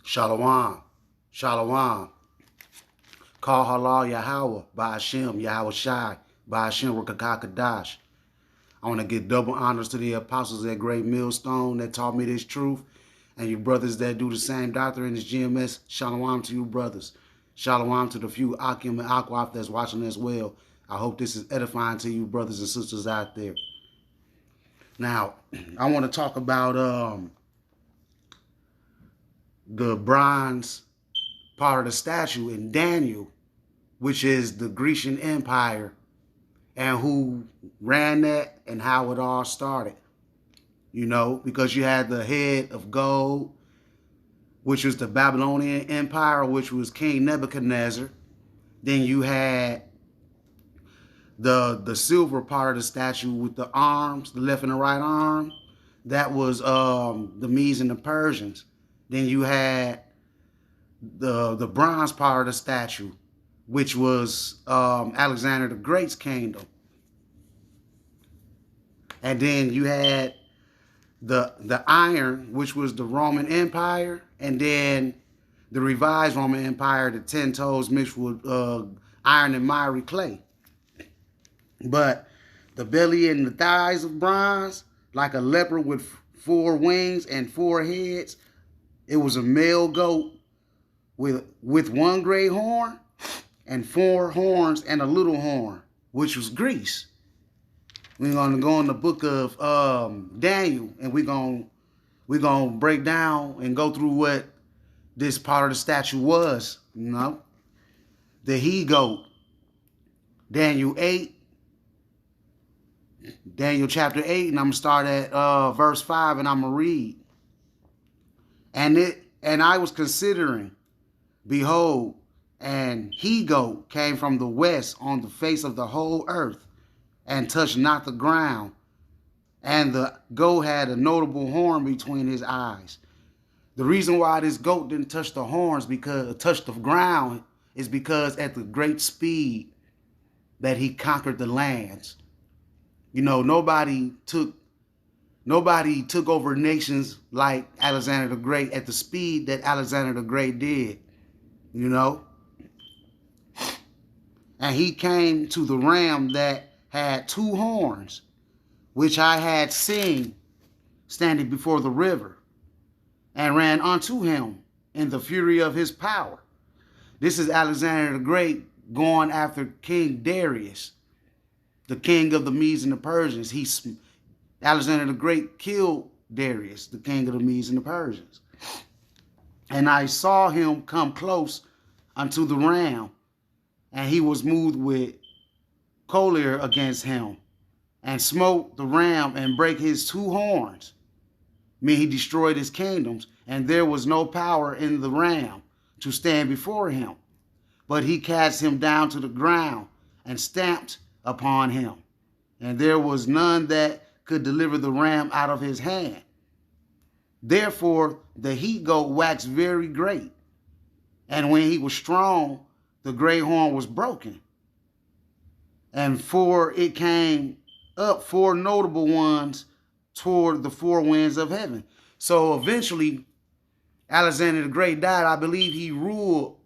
Shalom. Shalom. Call halal Yahweh, by Hashem, Yahweh Shai, by Hashem, Rakakakadash. I want to give double honors to the apostles at Great Millstone that taught me this truth, and you brothers that do the same doctrine in this GMS. Shalom to you brothers. Shalom to the few Akim and Akwaf that's watching as well. I hope this is edifying to you brothers and sisters out there. Now, I want to talk about the bronze part of the statue in Daniel, which is the Grecian Empire, and who ran that and how it all started. You know, because you had the head of gold, which was the Babylonian Empire, which was King Nebuchadnezzar. Then you had the silver part of the statue with the arms, the left and the right arm. That was the Medes and the Persians. Then you had the bronze part of the statue, which was Alexander the Great's kingdom. And then you had the iron, which was the Roman Empire, and then the revised Roman Empire, the 10 toes mixed with iron and miry clay. But the belly and the thighs of bronze, like a leopard with 4 wings and 4 heads, it was a male goat with 1 great horn and 4 horns and a little horn, which was Greece. We're going to go in the book of Daniel, and we're going to break down and go through what this part of the statue was, you know. The he-goat, Daniel chapter 8, and I'm going to start at verse 5, and I'm going to read. And I was considering, behold, and he-goat came from the west on the face of the whole earth, and touched not the ground. And the goat had a notable horn between his eyes. The reason why this goat didn't touch the horns, touch the ground, is because at the great speed that he conquered the lands. You know, nobody took over nations like Alexander the Great at the speed that Alexander the Great did, you know. And he came to the ram that had 2 horns, which I had seen standing before the river, and ran unto him in the fury of his power. This is Alexander the Great going after King Darius, the king of the Medes and the Persians. Alexander the Great killed Darius, the king of the Medes and the Persians. And I saw him come close unto the ram, and he was moved with choler against him, and smote the ram and brake his 2 horns. He destroyed his kingdoms, and there was no power in the ram to stand before him. But he cast him down to the ground and stamped upon him. And there was none that could deliver the ram out of his hand. Therefore the he-goat waxed very great. And when he was strong, the great horn was broken. And it came up 4 notable ones toward the 4 winds of heaven. So eventually, Alexander the Great died. I believe he ruled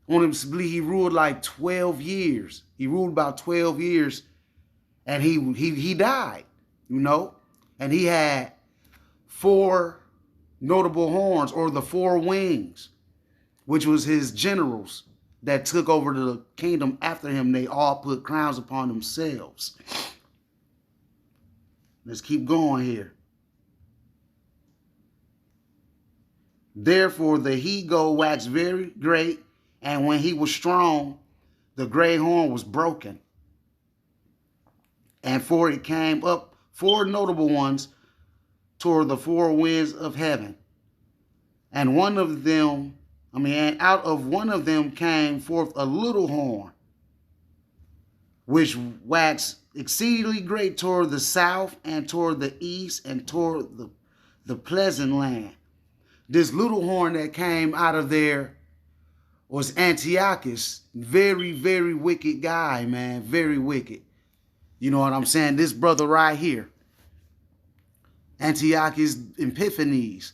like 12 years. He ruled about 12 years, and he died, you know. And he had 4 notable horns, or the 4 wings, which was his generals that took over the kingdom after him. They all put crowns upon themselves. Let's keep going here. Therefore the he-goat waxed very great, and when he was strong, the great horn was broken. And for it came up 4 notable ones toward the 4 winds of heaven. And out of one of them came forth a little horn, which waxed exceedingly great toward the south and toward the east and toward the pleasant land. This little horn that came out of there was Antiochus. Very, very wicked guy, man. Very wicked. You know what I'm saying? This brother right here, Antiochus Epiphanes,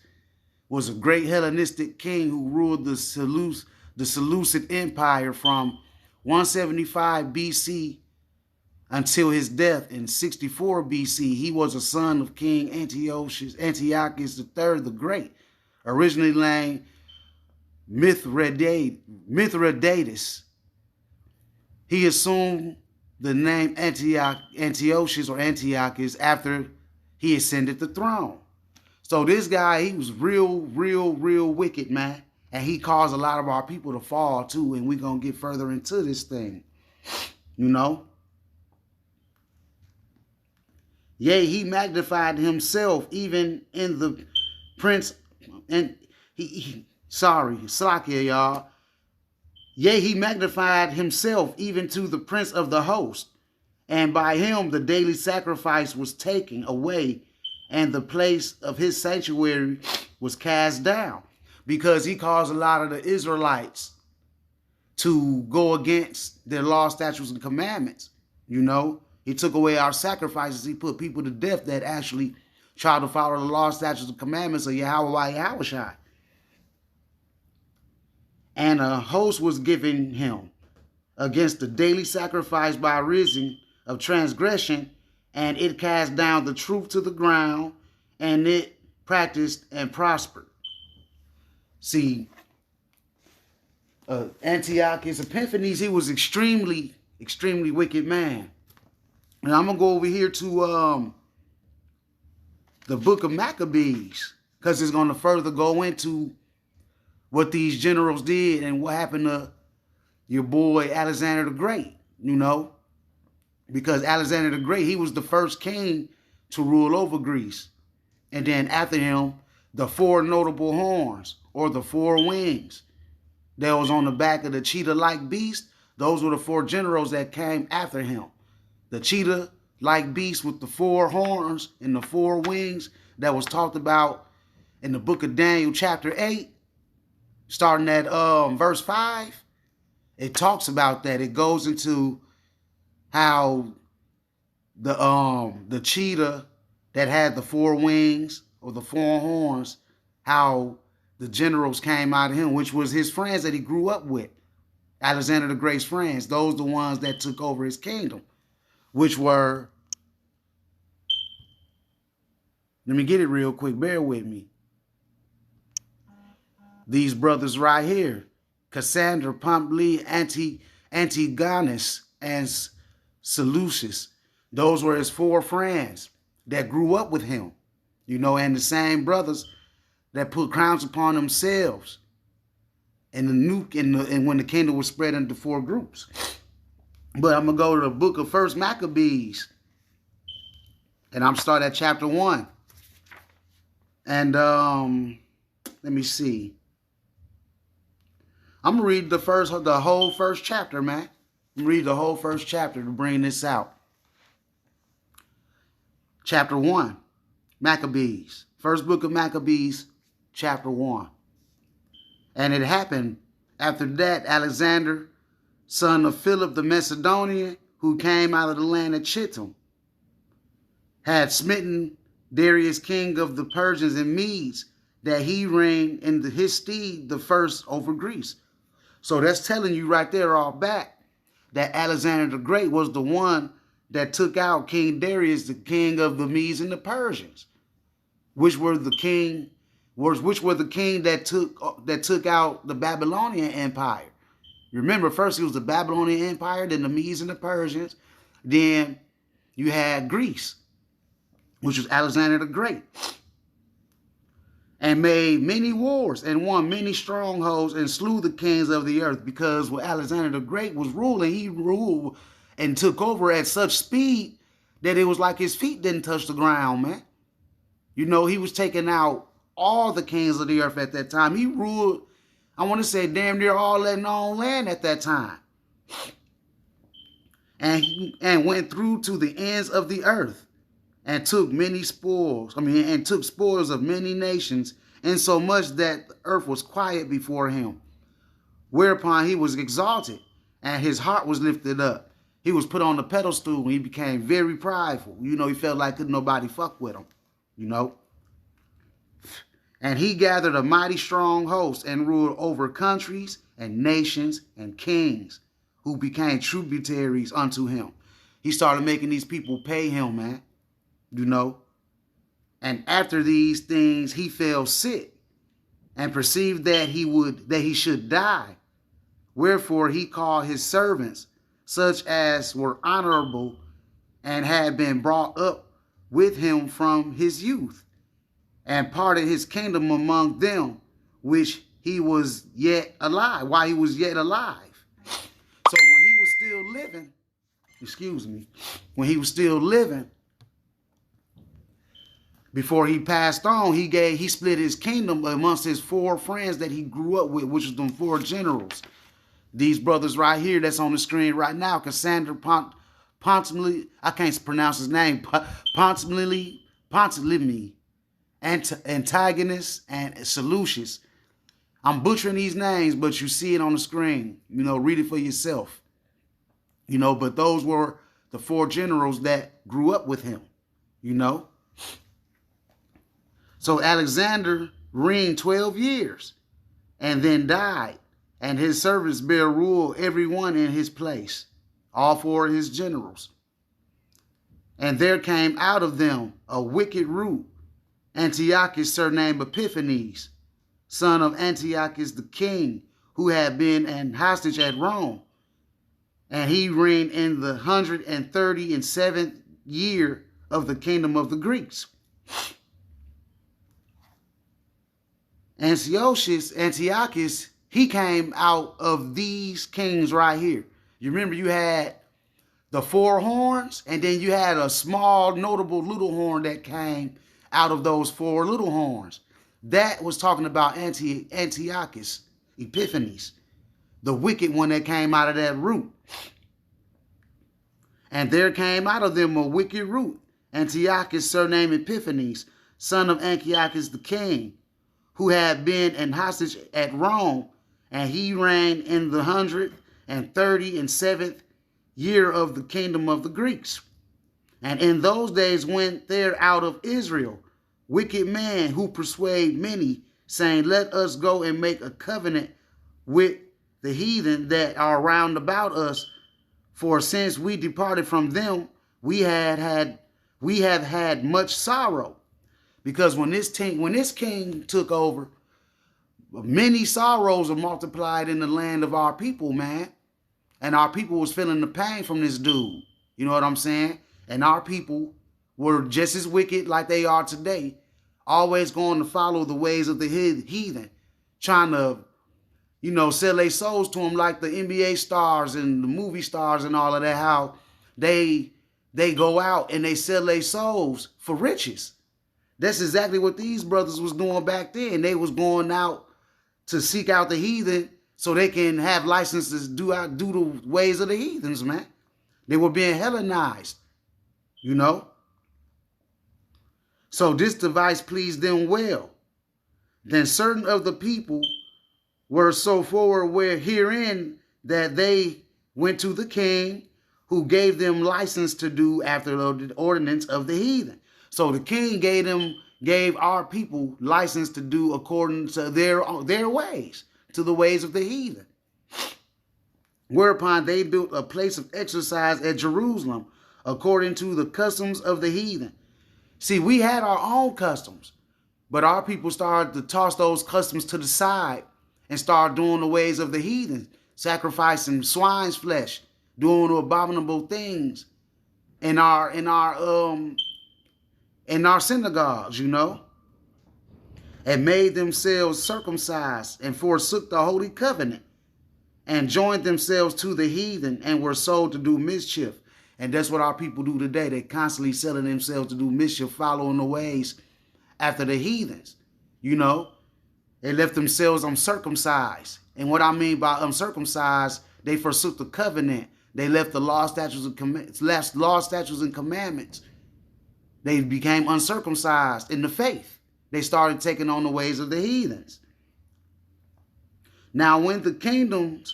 was a great Hellenistic king who ruled the Seleucid Empire from 175 BC until his death in 64 BC. He was a son of King Antiochus III the Great, originally named Mithridates. He assumed the name Antiochus or Antiochus after he ascended the throne. So this guy, he was real wicked, man. And he caused a lot of our people to fall too. And we're going to get further into this thing, you know. Yea, he magnified himself even in the prince, and Slakia, y'all. Yea, he magnified himself even to the prince of the host, and by him the daily sacrifice was taken away, and the place of his sanctuary was cast down, because he caused a lot of the Israelites to go against their law, statutes, and commandments, you know. He took away our sacrifices. He put people to death that actually tried to follow the law, statutes, and commandments of Yahweh. And a host was given him against the daily sacrifice by reason of transgression, and it cast down the truth to the ground, and it practiced and prospered. See, Antiochus Epiphanes, he was extremely wicked man. And I'm going to go over here to the book of Maccabees, because it's going to further go into what these generals did and what happened to your boy Alexander the Great, you know. Because Alexander the Great, he was the first king to rule over Greece. And then after him, the four notable horns, or the four wings, that was on the back of the cheetah-like beast, those were the four generals that came after him. The cheetah-like beast with the four horns and the four wings that was talked about in the book of Daniel chapter 8, starting at verse 5. It talks about that. It goes into how the cheetah that had the four wings or the four horns, how the generals came out of him, which was his friends that he grew up with. Alexander the Great's friends. Those the ones that took over his kingdom. Which were, let me get it real quick, bear with me. These brothers right here, Cassandra, Pompey, Antigonus, and Seleucus. Those were his four friends that grew up with him, you know, and the same brothers that put crowns upon themselves and when the kingdom was spread into four groups. But I'm going to go to the book of First Maccabees. And I'm starting at chapter 1. And let me see. I'm going to read the whole first chapter, man. I'm going to read the whole first chapter to bring this out. Chapter 1, Maccabees. First book of Maccabees, chapter 1. And it happened after that, Alexander, son of Philip the Macedonian, who came out of the land of Chittim, had smitten Darius, king of the Persians and Medes, that he reigned in his stead the first over Greece. So that's telling you right there all back that Alexander the Great was the one that took out King Darius, the king of the Medes and the Persians, which were the king that took out the Babylonian Empire. Remember, first it was the Babylonian Empire, then the Medes and the Persians. Then you had Greece, which was Alexander the Great. And made many wars and won many strongholds and slew the kings of the earth. Because when Alexander the Great was ruling, he ruled and took over at such speed that it was like his feet didn't touch the ground, man. You know, he was taking out all the kings of the earth at that time. He ruled, I want to say, damn near all that known land at that time. And went through to the ends of the earth and took many spoils. And took spoils of many nations, insomuch that the earth was quiet before him. Whereupon he was exalted, and his heart was lifted up. He was put on the pedestal, and he became very prideful. You know, he felt like couldn't nobody fuck with him, you know. And he gathered a mighty strong host and ruled over countries and nations and kings who became tributaries unto him. He started making these people pay him, man, you know. And after these things, he fell sick and perceived that he should die. Wherefore he called his servants, such as were honorable and had been brought up with him from his youth, and parted his kingdom among them, which he was yet alive, while he was yet alive. So when he was still living, when he was still living, before he passed on, he split his kingdom amongst his 4 friends that he grew up with, which was them 4 generals. These brothers right here that's on the screen right now, Cassandra Pontimili, I can't pronounce his name, Pontimili, Antagonist, and Seleucus. I'm butchering these names, but you see it on the screen. You know, read it for yourself. You know, but those were the 4 generals that grew up with him, you know. So Alexander reigned 12 years and then died, and his servants bare rule every one in his place, all 4 of his generals. And there came out of them a wicked root, Antiochus surnamed Epiphanes, son of Antiochus the king, who had been an hostage at Rome. And he reigned in the 137th year of the kingdom of the Greeks. Antiochus, he came out of these kings right here. You remember you had the 4 horns, and then you had a small, notable little horn that came out of those 4 little horns. That was talking about Antiochus Epiphanes, the wicked one that came out of that root. And there came out of them a wicked root, Antiochus surnamed Epiphanes, son of Antiochus the king, who had been an hostage at Rome, and he reigned in the 137th year of the kingdom of the Greeks. And in those days went there out of Israel wicked men who persuade many, saying, let us go and make a covenant with the heathen that are round about us. For since we departed from them, we have had much sorrow. Because when this king took over, many sorrows are multiplied in the land of our people, man. And our people was feeling the pain from this dude. You know what I'm saying? And our people were just as wicked like they are today, always going to follow the ways of the heathen, trying to, you know, sell their souls to them like the NBA stars and the movie stars and all of that, how they go out and they sell their souls for riches. That's exactly what these brothers was doing back then. They was going out to seek out the heathen so they can have licenses to do the ways of the heathens, man. They were being Hellenized, you know. So this device pleased them well. Then certain of the people were so forward herein that they went to the king, who gave them license to do after the ordinance of the heathen. So the king gave our people license to do according to their ways, to the ways of the heathen. Whereupon they built a place of exercise at Jerusalem, according to the customs of the heathen. See, we had our own customs, but our people started to toss those customs to the side and start doing the ways of the heathen, sacrificing swine's flesh, doing abominable things in our synagogues, you know, and made themselves circumcised and forsook the holy covenant and joined themselves to the heathen and were sold to do mischief. And that's what our people do today. They constantly selling themselves to do mischief, following the ways after the heathens. You know, they left themselves uncircumcised. And what I mean by uncircumcised, they forsook the covenant. They left the law, statutes, and commandments. They became uncircumcised in the faith. They started taking on the ways of the heathens. Now, when the kingdom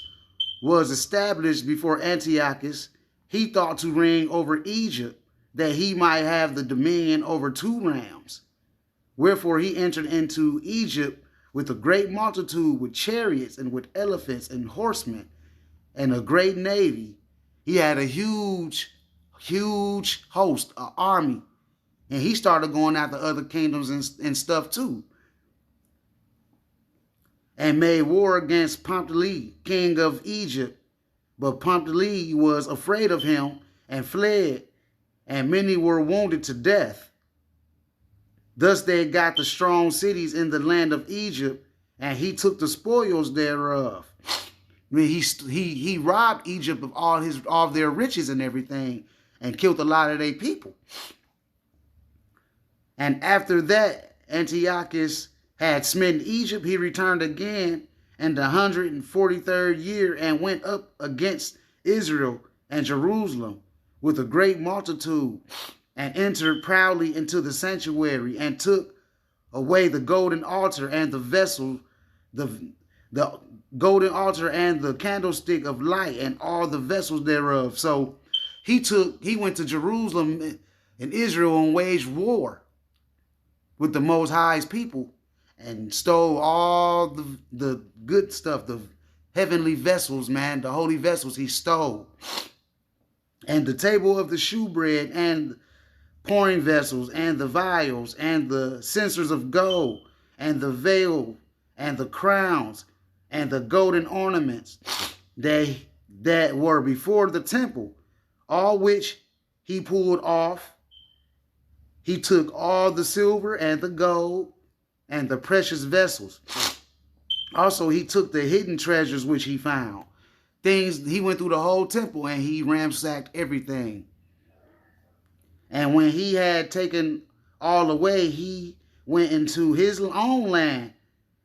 was established before Antiochus, he thought to reign over Egypt, that he might have the dominion over 2 realms. Wherefore he entered into Egypt with a great multitude, with chariots and with elephants and horsemen, and a great navy. He had a huge host, an army. And he started going after other kingdoms and stuff too. And made war against Ptolemy, king of Egypt. But Ptolemy was afraid of him and fled, and many were wounded to death. Thus they got the strong cities in the land of Egypt, and he took the spoils thereof. I mean, he robbed Egypt of all their riches and everything, and killed a lot of their people. And after that, Antiochus had smitten Egypt, he returned again in the 143rd year, and went up against Israel and Jerusalem with a great multitude, and entered proudly into the sanctuary, and took away the golden altar and the vessel, the golden altar and the candlestick of light, and all the vessels thereof. So he went to Jerusalem and Israel and waged war with the Most High's people, and stole all the good stuff, the heavenly vessels, man, the holy vessels he stole. And the table of the shewbread, and pouring vessels, and the vials, and the censers of gold, and the veil, and the crowns, and the golden ornaments that were before the temple, all which he pulled off. He took all the silver and the gold and the precious vessels. Also, he took the hidden treasures which he found. He went through the whole temple and he ransacked everything. And when he had taken all away, he went into his own land,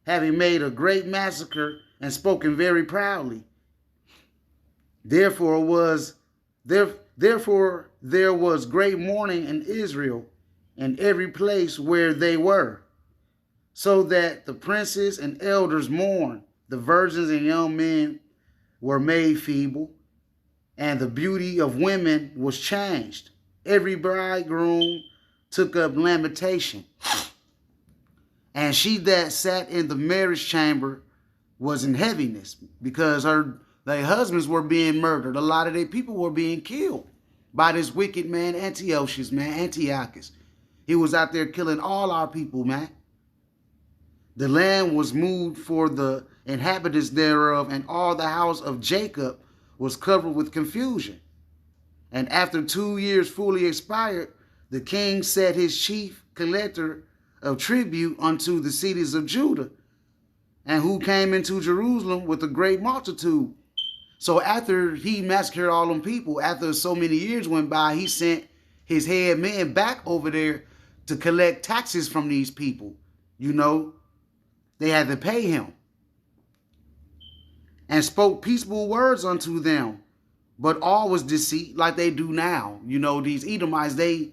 having made a great massacre and spoken very proudly. Therefore there was great mourning in Israel in every place where they were, so that the princes and elders mourned. The virgins and young men were made feeble, and the beauty of women was changed. Every bridegroom took up lamentation, and she that sat in the marriage chamber was in heaviness, because their husbands were being murdered. A lot of their people were being killed by this wicked man, Antiochus. He was out there killing all our people, man. The land was moved for the inhabitants thereof, and all the house of Jacob was covered with confusion. And after 2 years fully expired, the king set his chief collector of tribute unto the cities of Judah, and who came into Jerusalem with a great multitude. So after he massacred all them people, after so many years went by, he sent his head men back over there to collect taxes from these people. You know, they had to pay him. And spoke peaceable words unto them, but all was deceit, like they do now. You know, these Edomites, they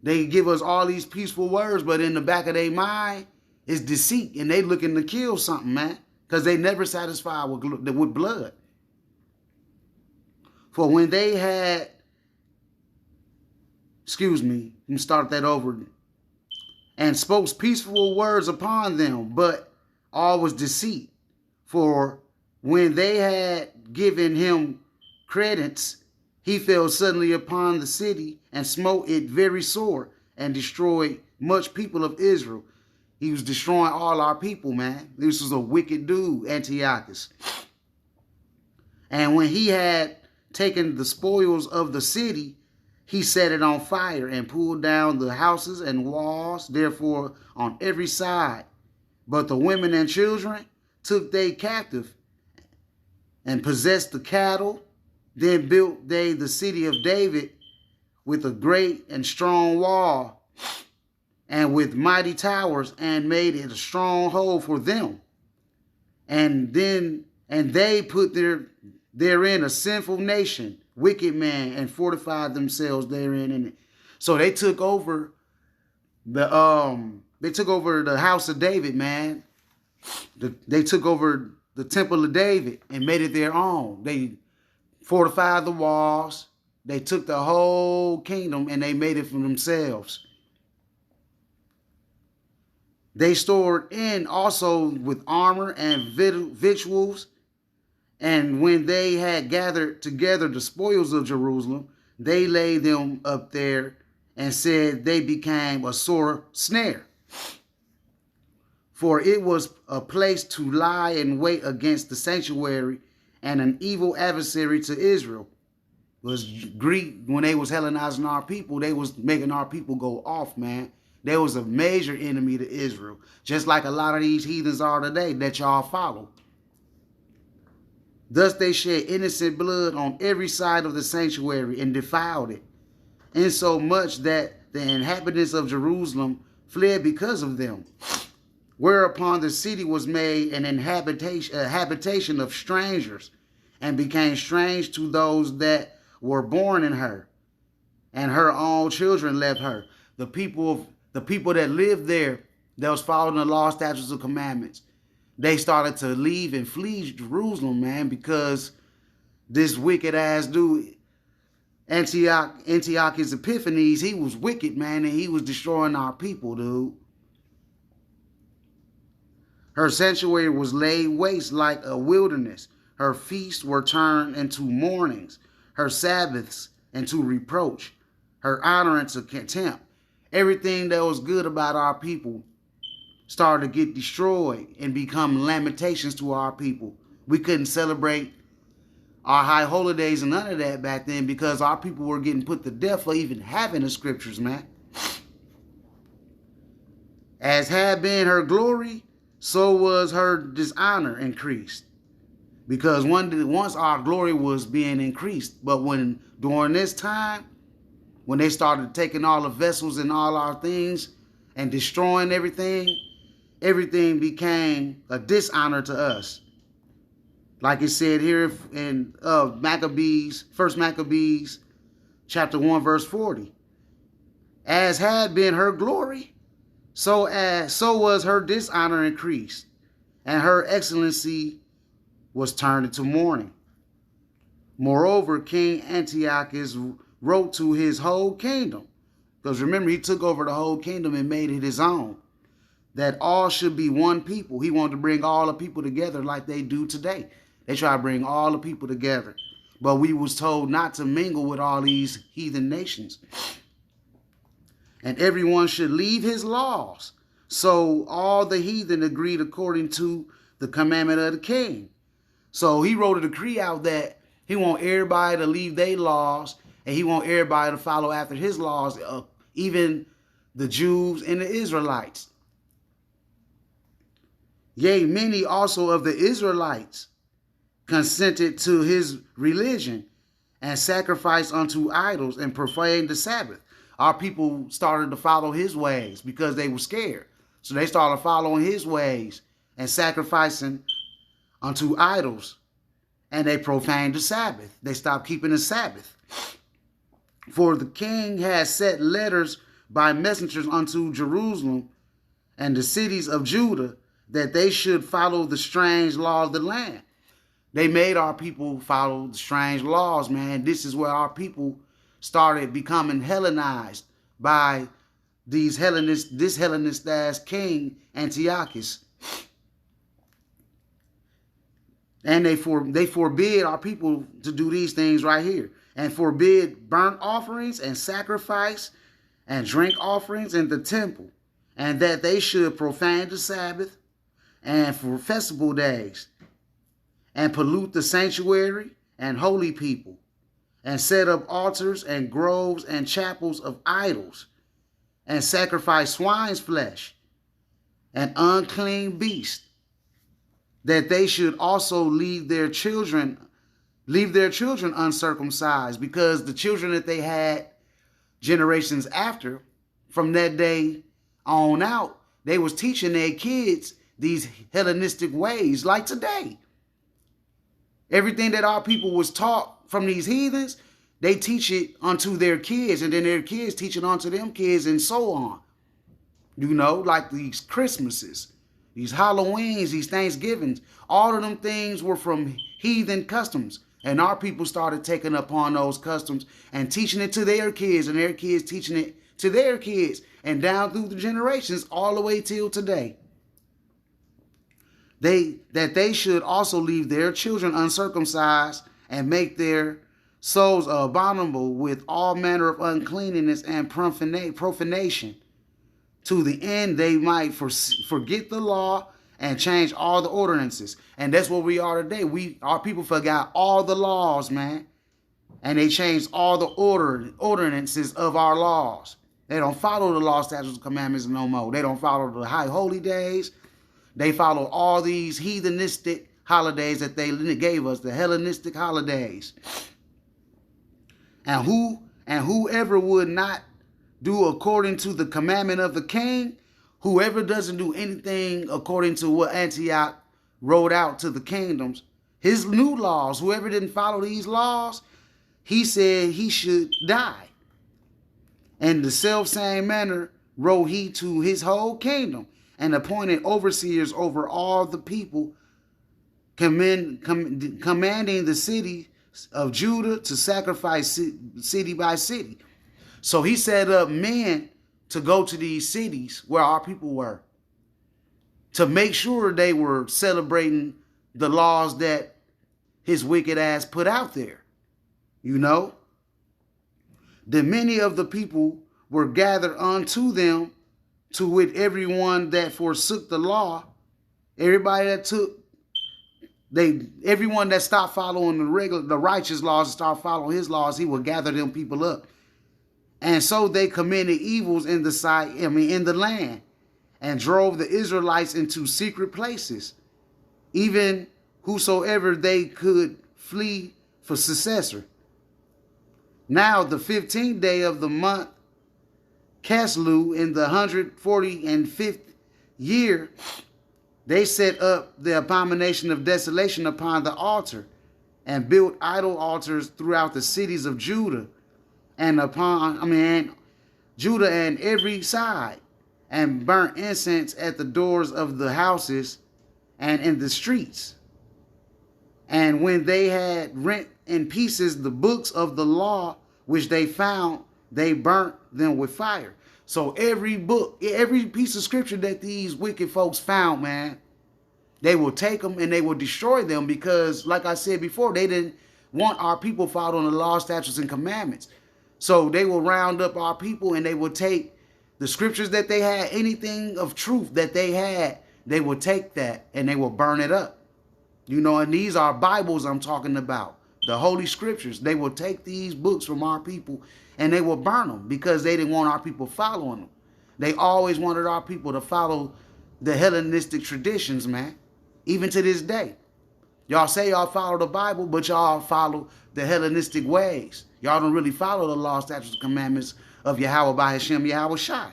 give us all these peaceful words, but in the back of their mind is deceit, and they looking to kill something, man, because they never satisfied with blood. For when they had, let me start that over, and spoke peaceful words upon them, but all was deceit. For when they had given him credence, he fell suddenly upon the city and smote it very sore, and destroyed much people of Israel. He was destroying all our people, man. This was a wicked dude, Antiochus. And when he had taken the spoils of the city, he set it on fire and pulled down the houses and walls, therefore on every side. But the women and children took they captive, and possessed the cattle. Then built they the city of David with a great and strong wall, and with mighty towers, and made it a stronghold for them. And they put therein a sinful nation, wicked man, and fortified themselves therein. So they took over the house of David, man. They took over the temple of David and made it their own. They fortified the walls. They took the whole kingdom and they made it for themselves. They stored in also with armor and victuals. And when they had gathered together the spoils of Jerusalem, they laid them up there and said they became a sore snare. For it was a place to lie in wait against the sanctuary, and an evil adversary to Israel. Was Greek, when they was Hellenizing our people, they was making our people go off, man. They was a major enemy to Israel, just like a lot of these heathens are today that y'all follow. Thus they shed innocent blood on every side of the sanctuary and defiled it, insomuch that the inhabitants of Jerusalem fled because of them. Whereupon the city was made an habitation of strangers, and became strange to those that were born in her, and her own children left her. The people that lived there, that was following the law, statutes, and commandments, they started to leave and flee Jerusalem, man, because this wicked ass dude, Antiochus Epiphanes, he was wicked, man, and he was destroying our people, dude. Her sanctuary was laid waste like a wilderness. Her feasts were turned into mournings, her Sabbaths into reproach, her honor into contempt. Everything that was good about our people started to get destroyed and become lamentations to our people. We couldn't celebrate our high holidays and none of that back then because our people were getting put to death for even having the scriptures, man. As had been her glory, so was her dishonor increased. Because once our glory was being increased, but during this time, when they started taking all the vessels and all our things and destroying everything became a dishonor to us. Like it said here in Maccabees, 1 Maccabees, chapter 1, verse 40. As had been her glory, so was her dishonor increased, and her excellency was turned into mourning. Moreover, King Antiochus wrote to his whole kingdom, because remember, he took over the whole kingdom and made it his own, that all should be one people. He wanted to bring all the people together like they do today. They try to bring all the people together. But we was told not to mingle with all these heathen nations. And everyone should leave his laws. So all the heathen agreed according to the commandment of the king. So he wrote a decree out that he want everybody to leave their laws, and he want everybody to follow after his laws, even the Jews and the Israelites. Yea, many also of the Israelites consented to his religion and sacrificed unto idols and profaned the Sabbath. Our people started to follow his ways because they were scared. So they started following his ways and sacrificing unto idols, and they profaned the Sabbath. They stopped keeping the Sabbath. For the king had set letters by messengers unto Jerusalem and the cities of Judah, that they should follow the strange law of the land. They made our people follow the strange laws, man. This is where our people started becoming Hellenized by this Hellenist ass king Antiochus. And they forbid our people to do these things right here, and forbid burnt offerings and sacrifice and drink offerings in the temple, and that they should profane the Sabbath and for festival days, and pollute the sanctuary and holy people, and set up altars and groves and chapels of idols, and sacrifice swine's flesh and unclean beasts, that they should also leave their children uncircumcised, because the children that they had generations after, from that day on out, they was teaching their kids these Hellenistic ways, like today. Everything that our people was taught from these heathens, they teach it unto their kids, and then their kids teach it unto them kids, and so on. You know, like these Christmases, these Halloweens, these Thanksgivings, all of them things were from heathen customs. And our people started taking upon those customs and teaching it to their kids, and their kids teaching it to their kids, and down through the generations all the way till today. They should also leave their children uncircumcised and make their souls abominable with all manner of uncleanness and profanation, to the end they might forget the law and change all the ordinances. And that's what we are today. Our people forgot all the laws, man. And they changed all the ordinances of our laws. They don't follow the law, statutes, and commandments no more. They don't follow the high holy days. They follow all these heathenistic holidays that they gave us, the Hellenistic holidays. And whoever would not do according to the commandment of the king, whoever doesn't do anything according to what Antioch wrote out to the kingdoms, his new laws, whoever didn't follow these laws, he said he should die. In the self-same manner wrote he to his whole kingdom, and appointed overseers over all the people, commanding the city of Judah to sacrifice city by city. So he set up men to go to these cities where our people were, to make sure they were celebrating the laws that his wicked ass put out there. You know, that many of the people were gathered unto them, to wit, everyone that forsook the law, everybody that everyone that stopped following the righteous laws and started following his laws, he would gather them people up. And so they committed evils in the land, and drove the Israelites into secret places, even whosoever they could flee for successor. Now the 15th day of the month Caslu, in the 145th year, they set up the abomination of desolation upon the altar, and built idol altars throughout the cities of Judah, and Judah and every side, and burnt incense at the doors of the houses and in the streets. And when they had rent in pieces the books of the law which they found, they burnt them with fire. So every book, every piece of scripture that these wicked folks found, man, they will take them and they will destroy them, because, like I said before, they didn't want our people following the law, statutes, and commandments. So they will round up our people and they will take the scriptures that they had, anything of truth that they had, they will take that and they will burn it up. You know, and these are Bibles I'm talking about, the Holy Scriptures. They will take these books from our people and they will burn them, because they didn't want our people following them. They always wanted our people to follow the Hellenistic traditions, man. Even to this day. Y'all say y'all follow the Bible, but y'all follow the Hellenistic ways. Y'all don't really follow the law, statutes, and commandments of Yahweh by Hashem, Yahweh Shai.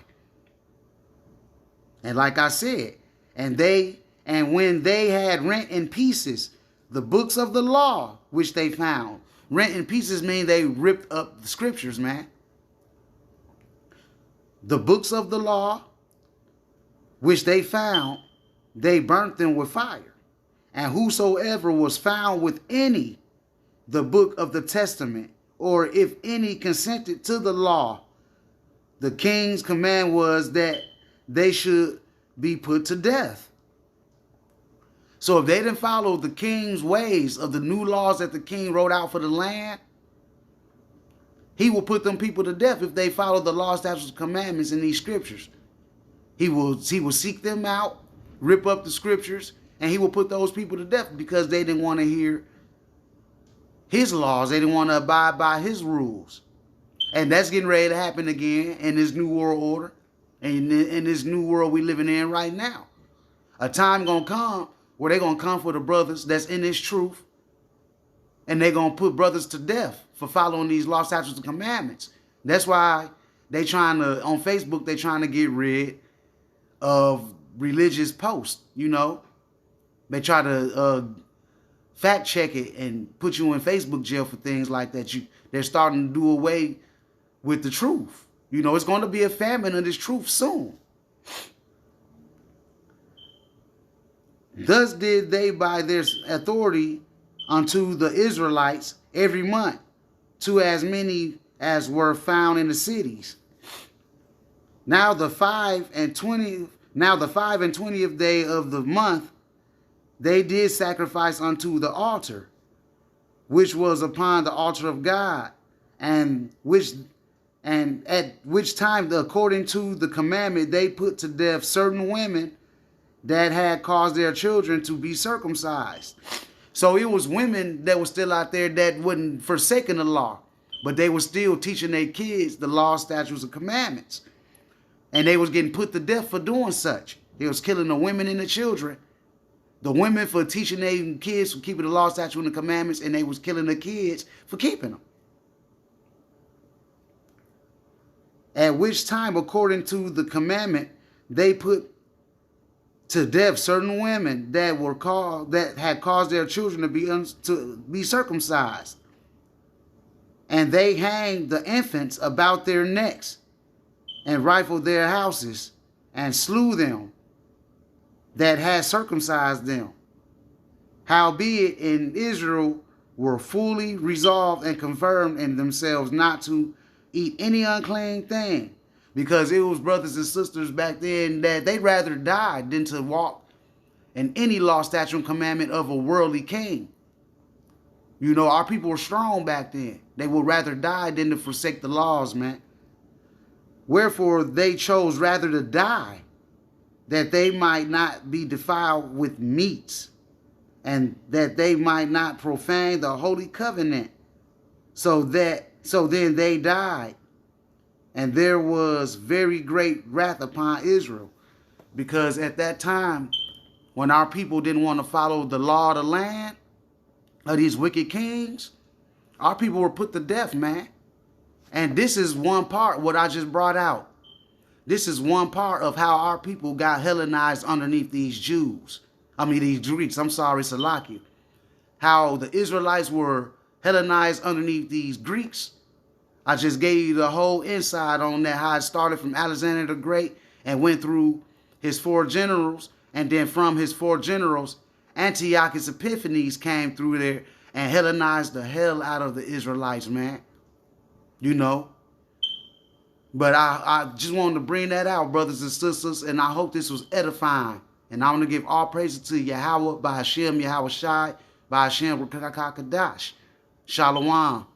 And like I said, and when they had rent in pieces the books of the law which they found. Rent in pieces mean they ripped up the scriptures, man. The books of the law which they found, they burnt them with fire. And whosoever was found with any the book of the testament, or if any consented to the law, the king's command was that they should be put to death. So if they didn't follow the king's ways of the new laws that the king wrote out for the land, he will put them people to death if they follow the law, statutes, and commandments in these scriptures. He will seek them out, rip up the scriptures, and he will put those people to death because they didn't want to hear his laws. They didn't want to abide by his rules. And that's getting ready to happen again in this new world order, and in this new world we living in right now. A time gonna come where they're gonna come for the brothers that's in this truth, and they're gonna put brothers to death for following these law, statutes, and commandments. That's why they trying to, on Facebook, they trying to get rid of religious posts, you know. They try to fact check it and put you in Facebook jail for things like that. They're starting to do away with the truth. You know, it's going to be a famine of this truth soon. Thus did they by their authority unto the Israelites every month, to as many as were found in the cities. Now the 5 and 20th day of the month, they did sacrifice unto the altar, which was upon the altar of God, and at which time, according to the commandment, they put to death certain women that had caused their children to be circumcised. So it was women that were still out there that wasn't forsaking the law, but they were still teaching their kids the law, statutes, and commandments. And they was getting put to death for doing such. They was killing the women and the children. The women for teaching their kids for keeping the law, statutes, and the commandments, and they was killing the kids for keeping them. At which time, according to the commandment, they put to death certain women that had caused their children to be circumcised, and they hanged the infants about their necks, and rifled their houses, and slew them that had circumcised them. Howbeit in Israel were fully resolved and confirmed in themselves not to eat any unclean thing, because it was brothers and sisters back then that they'd rather die than to walk in any law, statute, and commandment of a worldly king. You know, our people were strong back then. They would rather die than to forsake the laws, man. Wherefore they chose rather to die, that they might not be defiled with meats, and that they might not profane the holy covenant. So then they died, and there was very great wrath upon Israel, because at that time, when our people didn't want to follow the law of the land of these wicked kings, our people were put to death, man. And this is one part, what I just brought out. This is one part of how our people got Hellenized underneath these Jews. These Greeks. I'm sorry, Salakia. How the Israelites were Hellenized underneath these Greeks. I just gave you the whole insight on that, how it started from Alexander the Great and went through his 4 generals. And then from his 4 generals, Antiochus Epiphanes came through there and Hellenized the hell out of the Israelites, man. You know. But I just wanted to bring that out, brothers and sisters, and I hope this was edifying. And I want to give all praises to Yahweh, by Hashem, Yahweh Shai, by Hashem, Rakakakadash. Shalom.